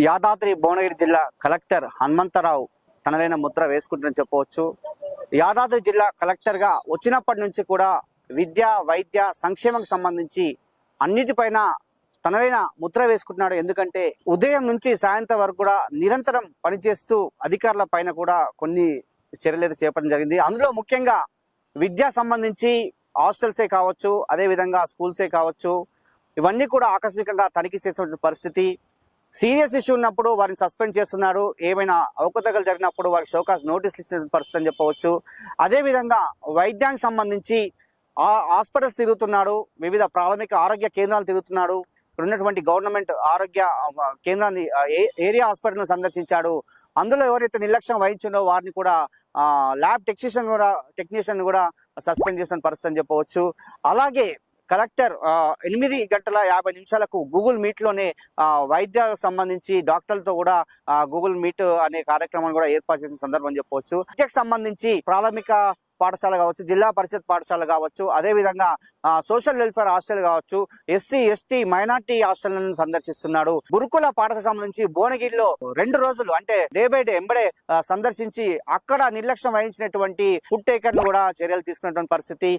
యాదాద్రి భువనగిరి జిల్లా కలెక్టర్ హనుమంతరావు తనదైన ముద్ర వేసుకుంటుందని చెప్పవచ్చు. యాదాద్రి జిల్లా కలెక్టర్గా వచ్చినప్పటి నుంచి కూడా విద్య, వైద్య, సంక్షేమంకి సంబంధించి అన్నిటిపైన తనదైన ముద్ర వేసుకుంటున్నాడు. ఎందుకంటే ఉదయం నుంచి సాయంత్రం వరకు కూడా నిరంతరం పనిచేస్తూ అధికారుల పైన కూడా కొన్ని చర్యలు అయితే చేపట్టడం జరిగింది. అందులో ముఖ్యంగా విద్యా సంబంధించి హాస్టల్సే కావచ్చు, అదేవిధంగా స్కూల్సే కావచ్చు, ఇవన్నీ కూడా ఆకస్మికంగా తనిఖీ చేసిన పరిస్థితి. సీరియస్ ఇష్యూ ఉన్నప్పుడు వారిని సస్పెండ్ చేస్తున్నాడు. ఏమైనా అవకతవకలు జరిగినప్పుడు వారికి షోకాస్ నోటీసులు ఇచ్చిన పరిస్థితి అని చెప్పవచ్చు. అదేవిధంగా వైద్యానికి సంబంధించి హాస్పిటల్స్ తిరుగుతున్నాడు, వివిధ ప్రాథమిక ఆరోగ్య కేంద్రాలు తిరుగుతున్నాడు. ఇక్కడ ఉన్నటువంటి గవర్నమెంట్ ఆరోగ్య కేంద్రాన్ని ఏరియా హాస్పిటల్ను సందర్శించాడు. అందులో ఎవరైతే నిర్లక్ష్యం వహించిందో వారిని కూడా ల్యాబ్ టెక్నీషియన్ కూడా సస్పెండ్ చేసిన పరిస్థితి అని చెప్పవచ్చు. అలాగే కలెక్టర్ 8:50 గూగుల్ మీట్లోనే వైద్యాలకు సంబంధించి డాక్టర్లతో కూడా గూగుల్ మీట్ అనే కార్యక్రమాన్ని కూడా ఏర్పాటు చేసిన సందర్భం చెప్పవచ్చు. విద్యకు సంబంధించి ప్రాథమిక పాఠశాల కావచ్చు, జిల్లా పరిషత్ పాఠశాల కావచ్చు, అదేవిధంగా సోషల్ వెల్ఫేర్ హాస్టల్ కావచ్చు, ఎస్సీ ఎస్టీ మైనార్టీ హాస్టళ్లను సందర్శిస్తున్నాడు. గురుకుల పాఠశాల సంబంధించి భువనగిరిలో 2 రోజులు అంటే డే బై డే ఎంబడే సందర్శించి అక్కడ నిర్లక్ష్యం వహించినటువంటి ఫుడ్ టేకర్ ను కూడా చర్యలు తీసుకున్నటువంటి పరిస్థితి.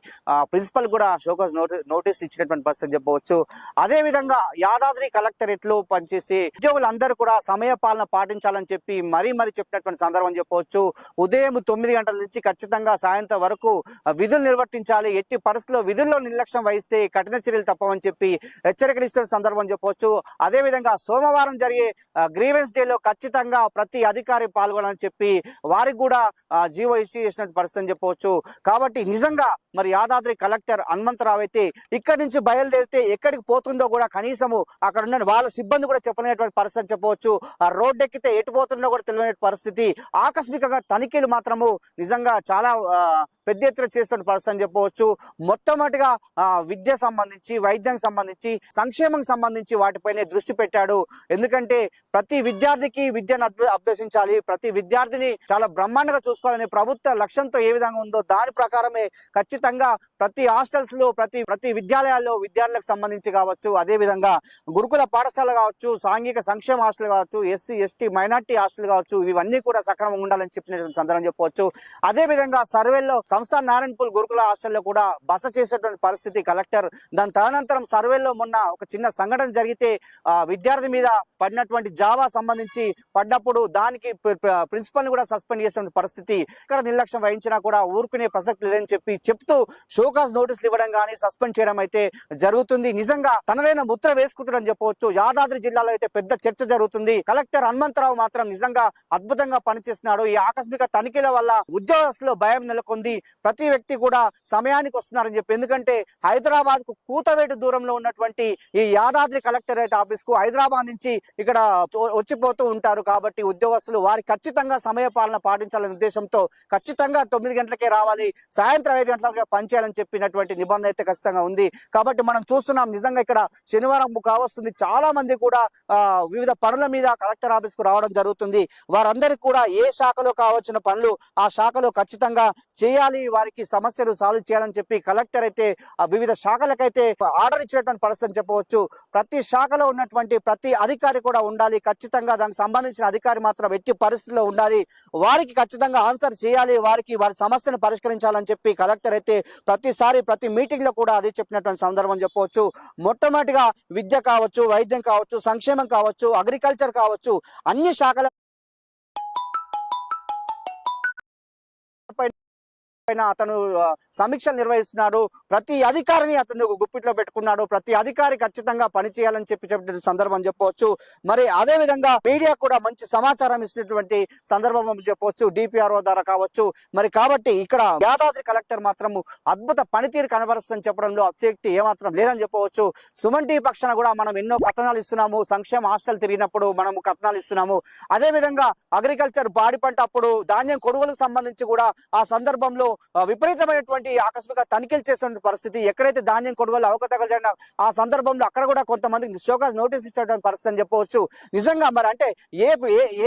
ప్రిన్సిపల్ కూడా షోకాస్ నోటీస్ ఇచ్చినటువంటి పరిస్థితి చెప్పవచ్చు. అదే విధంగా యాదాద్రి కలెక్టరేట్ లో పనిచేసి ఉద్యోగులందరూ కూడా సమయ పాలన పాటించాలని చెప్పి మరీ చెప్పినటువంటి సందర్భం చెప్పవచ్చు. ఉదయం 9 గంటల నుంచి ఖచ్చితంగా సాయంత్రం వరకు విధులు నిర్వర్తించాలి. ఎట్టి పరిస్థితుల్లో విధుల్లో నిర్లక్ష్యం వహిస్తే కఠిన చర్యలు తప్పవని చెప్పి హెచ్చరికలు ఇస్తున్న సందర్భం చెప్పవచ్చు. అదే విధంగా సోమవారం జరిగే గ్రీవెన్స్ డేలో ఖచ్చితంగా ప్రతి అధికారి పాల్గొనాలని చెప్పి వారికి కూడా జీవో ఇష్యూ చేసిన పరిస్థితి అని చెప్పవచ్చు. కాబట్టి నిజంగా మరి యాదాద్రి కలెక్టర్ హనుమంతరావు అయితే ఇక్కడి నుంచి బయలుదేరితే ఎక్కడికి పోతుందో కూడా కనీసము అక్కడ ఉన్న వాళ్ళ సిబ్బంది కూడా చెప్పలేనటువంటి పరిస్థితి అని చెప్పవచ్చు. ఆ రోడ్డు ఎక్కితే ఎటు పోతుందో కూడా తెలియని పరిస్థితి. ఆకస్మికంగా తనిఖీలు మాత్రము నిజంగా చాలా పెద్ద ఎత్తున చేస్తున్న పరిస్థితి అని చెప్పవచ్చు. మొట్టమొదటిగా విద్య సంబంధించి, వైద్యానికి సంబంధించి, సంక్షేమంకి సంబంధించి వాటిపైనే దృష్టి పెట్టాడు. ఎందుకంటే ప్రతి విద్యార్థికి విద్యను అభ్యసించాలి, ప్రతి విద్యార్థిని చాలా బ్రహ్మాండంగా చూసుకోవాలని ప్రభుత్వ లక్ష్యంతో ఏ విధంగా ఉందో దాని ప్రకారమే ఖచ్చితంగా ప్రతి హాస్టల్స్ లో ప్రతి విద్యాలయాల్లో విద్యార్థులకు సంబంధించి కావచ్చు, అదే విధంగా గురుకుల పాఠశాల కావచ్చు, సాంఘిక సంక్షేమ హాస్టల్ కావచ్చు, ఎస్సీ ఎస్టీ మైనార్టీ హాస్టల్ కావచ్చు, ఇవన్నీ కూడా సక్రమంగా ఉండాలని చెప్పినటువంటి సందర్భం చెప్పవచ్చు. అదే విధంగా సర్వేల్లో సంస్థ నారాయణపూల్ గురుకుల హాస్టల్లో కూడా బస చేసేటువంటి పరిస్థితి కలెక్టర్. దాని తదనంతరం సర్వేలో మొన్న ఒక చిన్న సంఘటన జరిగితే విద్యార్థి మీద పడినటువంటి జావా సంబంధించి పడ్డప్పుడు దానికి ప్రిన్సిపల్ ని కూడా సస్పెండ్ చేసిన పరిస్థితి. ఇక్కడ నిర్లక్ష్యం వహించినా కూడా ఊరుకునే ప్రసక్తి లేదని చెప్తూ షోకాస్ నోటీసులు ఇవ్వడం కానీ సస్పెండ్ చేయడం అయితే జరుగుతుంది. నిజంగా తనదైన ముద్ర వేసుకుంటాడని చెప్పవచ్చు. యాదాద్రి జిల్లాలో అయితే పెద్ద చర్చ జరుగుతుంది. కలెక్టర్ హనుమంతరావు మాత్రం నిజంగా అద్భుతంగా పనిచేస్తున్నాడు. ఈ ఆకస్మిక తనిఖీల వల్ల ఉద్యోగస్తులు భయం నెలకొంది. ప్రతి వ్యక్తి కూడా సమయానికి వస్తున్నారని చెప్పి. ఎందుకంటే హైదరాబాద్ కు కూతవేటు దూరంలో ఉన్నటువంటి ఈ యాదాద్రి కలెక్టరేట్ ఆఫీస్ కు హైదరాబాద్ నుంచి ఇక్కడ వచ్చిపోతూ ఉంటారు. కాబట్టి ఉద్యోగస్తులు వారి ఖచ్చితంగా సమయ పాలన పాటించాలనే ఉద్దేశంతో ఖచ్చితంగా 9 గంటలకే రావాలి, సాయంత్రం 5 గంటలకే పనిచేయాలని చెప్పినటువంటి నిబంధన అయితే ఖచ్చితంగా ఉంది. కాబట్టి మనం చూస్తున్నాం నిజంగా ఇక్కడ శనివారం కావస్తుంది, చాలా మంది కూడా వివిధ పనుల మీద కలెక్టర్ ఆఫీస్ కు రావడం జరుగుతుంది. వారందరికీ కూడా ఏ శాఖలో కావాల్సిన పనులు ఆ శాఖలో ఖచ్చితంగా చేయాలి, వారికి సమస్యలు సాల్వ్ చేయాలని చెప్పి కలెక్టర్ అయితే వివిధ శాఖలకైతే ఆర్డర్ ఇచ్చినటువంటి పరిస్థితి చెప్పవచ్చు. ప్రతి శాఖలో ఉన్నటువంటి ప్రతి అధికారి కూడా ఉండాలి, ఖచ్చితంగా దానికి సంబంధించిన అధికారి మాత్రం ఎట్టి పరిస్థితుల్లో ఉండాలి, వారికి ఖచ్చితంగా ఆన్సర్ చేయాలి, వారి సమస్యను పరిష్కరించాలని చెప్పి కలెక్టర్ అయితే ప్రతిసారి ప్రతి మీటింగ్ లో కూడా అదే చెప్పినటువంటి సందర్భం చెప్పవచ్చు. మొట్టమొదటిగా విద్య కావచ్చు, వైద్యం కావచ్చు, సంక్షేమం కావచ్చు, అగ్రికల్చర్ కావచ్చు, అన్ని శాఖల అతను సమీక్షలు నిర్వహిస్తున్నాడు. ప్రతి అధికారిని అతను గుప్పిట్లో పెట్టుకున్నాడు. ప్రతి అధికారి ఖచ్చితంగా పని చేయాలని చెప్పిన సందర్భం చెప్పవచ్చు. మరి అదే విధంగా మీడియా కూడా మంచి సమాచారం ఇస్తున్నటువంటి సందర్భం చెప్పవచ్చు, డిపిఆర్ఓ ద్వారా కావచ్చు. మరి కాబట్టి ఇక్కడ యాదాద్రి కలెక్టర్ మాత్రము అద్భుత పనితీరు కనబరుస్తుందని చెప్పడంలో అతిశక్తి ఏమాత్రం లేదని చెప్పవచ్చు. సుమన్ టీవీ పక్షాన కూడా మనం ఎన్నో కథనాలు ఇస్తున్నాము. సంక్షేమ హాస్టల్ తిరిగినప్పుడు మనము కథనాలు ఇస్తున్నాము. అదే విధంగా అగ్రికల్చర్ పాడి పంట అప్పుడు ధాన్యం కొనుగోలుకు సంబంధించి కూడా ఆ సందర్భంలో విపరీతమైనటువంటి ఆకస్మిక తనిఖీలు చేస్తున్న పరిస్థితి. ఎక్కడైతే ధాన్యం కొనుగోలు అవకతవకలు జరిగిన ఆ సందర్భంలో అక్కడ కూడా కొంతమందికి షోకాజ్ నోటీస్ ఇచ్చేటువంటి పరిస్థితి అని చెప్పవచ్చు. నిజంగా మరి అంటే ఏ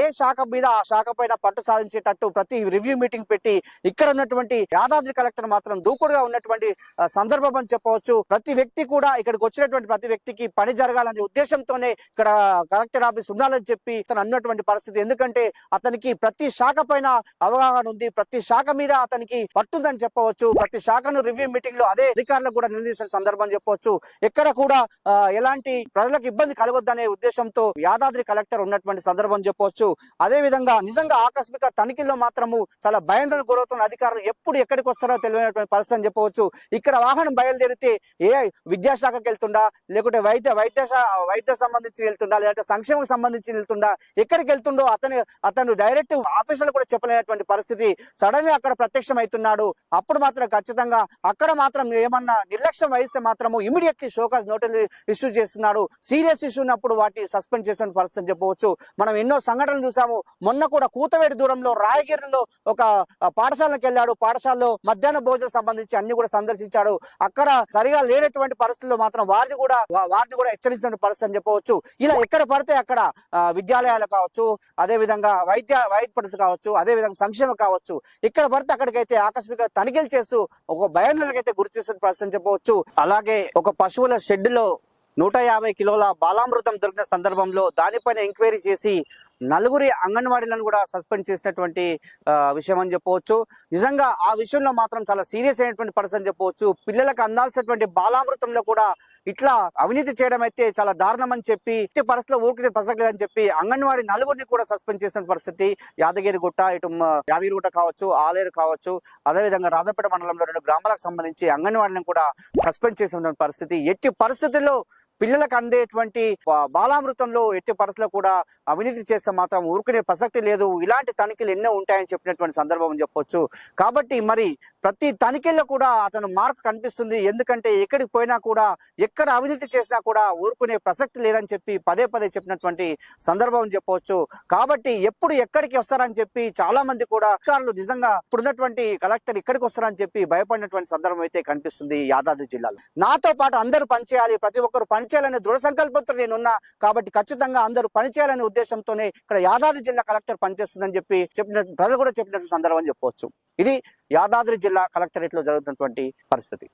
ఏ శాఖ మీద ఆ శాఖ పైన పట్టు సాధించేటట్టు ప్రతి రివ్యూ మీటింగ్ పెట్టి ఇక్కడ ఉన్నటువంటి యాదాద్రి కలెక్టర్ మాత్రం దూకుడుగా ఉన్నటువంటి సందర్భం అని చెప్పవచ్చు. ప్రతి వ్యక్తి కూడా ఇక్కడికి వచ్చినటువంటి ప్రతి వ్యక్తికి పని జరగాలనే ఉద్దేశంతోనే ఇక్కడ కలెక్టర్ ఆఫీస్ ఉండాలని చెప్పి అతను అన్నటువంటి పరిస్థితి. ఎందుకంటే అతనికి ప్రతి శాఖ పైన అవగాహన ఉంది, ప్రతి శాఖ మీద అతనికి పట్టుందని చెప్పవచ్చు. ప్రతి శాఖను రివ్యూ మీటింగ్ లో అదే అధికారులకు కూడా నిలదీసిన సందర్భం చెప్పవచ్చు. ఎక్కడ కూడా ఎలాంటి ప్రజలకు ఇబ్బంది కలగొద్దనే ఉద్దేశంతో యాదాద్రి కలెక్టర్ ఉన్నటువంటి సందర్భం చెప్పవచ్చు. అదే విధంగా నిజంగా ఆకస్మిక తనిఖీల్లో మాత్రము చాలా భయాందోళనకు గురవుతున్న అధికారులు ఎప్పుడు ఎక్కడికి వస్తారో తెలియనటువంటి పరిస్థితి అని చెప్పవచ్చు. ఇక్కడ వాహనం బయలుదేరితే ఏ విద్యాశాఖకి వెళ్తుండా, లేకుంటే వైద్య సంబంధించి వెళ్తుండా, లేదంటే సంక్షేమం సంబంధించి వెళ్తుండా, ఎక్కడికి వెళ్తుండో అతను డైరెక్ట్ ఆఫీసులు కూడా చెప్పలేనటువంటి పరిస్థితి. సడన్ గా అక్కడ ప్రత్యక్షం అవుతున్నాడు. అప్పుడు మాత్రం ఖచ్చితంగా అక్కడ మాత్రం ఏమన్నా నిర్లక్ష్యం వహిస్తే మాత్రము ఇమీడియట్లీ షోకాజ్ నోటీస్ ఇష్యూ చేస్తున్నాడు. సీరియస్ ఇష్యూ ఉన్నప్పుడు వాటి సస్పెండ్ చేసిన పరిస్థితి చెప్పవచ్చు. మనం ఎన్నో సంఘటనలు చూసాము. మొన్న కూడా కూతవేడి దూరంలో రాయగిరిలో ఒక పాఠశాలకు వెళ్ళాడు. పాఠశాలలో మధ్యాహ్న భోజనం సంబంధించి అన్ని కూడా సందర్శించాడు. అక్కడ సరిగా లేనటువంటి పరిస్థితుల్లో మాత్రం వారిని కూడా హెచ్చరించిన పరిస్థితి అని చెప్పవచ్చు. ఇలా ఎక్కడ పడితే అక్కడ విద్యాలయాలు కావచ్చు, అదే విధంగా వైద్య పరిస్థితి కావచ్చు, అదే విధంగా సంక్షేమం కావచ్చు, ఇక్కడ పడితే అక్కడికైతే ఆకస్మిక తనిఖీలు చేస్తూ ఒక భయాందోళనకైతే గురి చేస్తున్న పరిస్థితి అని చెప్పవచ్చు. అలాగే ఒక పశువుల షెడ్ లో 150 కిలోల బాలామృతం దొరికిన సందర్భంలో దానిపైన ఎంక్వైరీ చేసి 4 అంగన్వాడీలను కూడా సస్పెండ్ చేసినటువంటి విషయం అని చెప్పవచ్చు. నిజంగా ఆ విషయంలో మాత్రం చాలా సీరియస్ అయినటువంటి పరిస్థితి అని చెప్పవచ్చు. పిల్లలకు అందాల్సినటువంటి బాలామృతంలో కూడా ఇట్లా అవినీతి చేయడం అయితే చాలా దారుణం అని చెప్పి ఇట్టి పరిస్థితిలో ఊరికి ప్రసక్తి లేదని చెప్పి అంగన్వాడీ 4 కూడా సస్పెండ్ చేసిన పరిస్థితి. యాదగిరిగుట్ట యాదగిరిగుట్ట కావచ్చు, ఆలేరు కావచ్చు, అదేవిధంగా రాజపేట మండలంలో 2 గ్రామాలకు సంబంధించి అంగన్వాడీలను కూడా సస్పెండ్ చేసిన పరిస్థితి. ఎట్టి పరిస్థితుల్లో పిల్లలకు అందేటువంటి బాలామృతంలో ఎట్టి పరిస్థితుల్లో కూడా అవినీతి చేస్తే మాత్రం ఊరుకునే ప్రసక్తి లేదు. ఇలాంటి తనిఖీలు ఎన్నో ఉంటాయని చెప్పినటువంటి సందర్భం అని చెప్పొచ్చు. కాబట్టి మరి ప్రతి తనిఖీల్లో కూడా అతను మార్క్ కనిపిస్తుంది. ఎందుకంటే ఎక్కడికి పోయినా కూడా ఎక్కడ అవినీతి చేసినా కూడా ఊరుకునే ప్రసక్తి లేదని చెప్పి పదే చెప్పినటువంటి సందర్భం అని చెప్పవచ్చు. కాబట్టి ఎప్పుడు ఎక్కడికి వస్తారని చెప్పి చాలా మంది కూడా అధికారులు నిజంగా ఇప్పుడున్నటువంటి కలెక్టర్ ఇక్కడికి వస్తారని చెప్పి భయపడినటువంటి సందర్భం అయితే కనిపిస్తుంది యాదాద్రి జిల్లాలో. నాతో పాటు అందరూ పనిచేయాలి, ప్రతి ఒక్కరు పనిచేయాలనే దృఢ సంకల్పంతో నేనున్నా. కాబట్టి ఖచ్చితంగా అందరూ పనిచేయాలనే ఉద్దేశంతోనే ఇక్కడ యాదాద్రి జిల్లా కలెక్టర్ పనిచేస్తుందని చెప్పి ప్రజలు కూడా చెప్పినటువంటి సందర్భం చెప్పవచ్చు. ఇది యాదాద్రి జిల్లా కలెక్టరేట్ లో జరుగుతున్నటువంటి పరిస్థితి.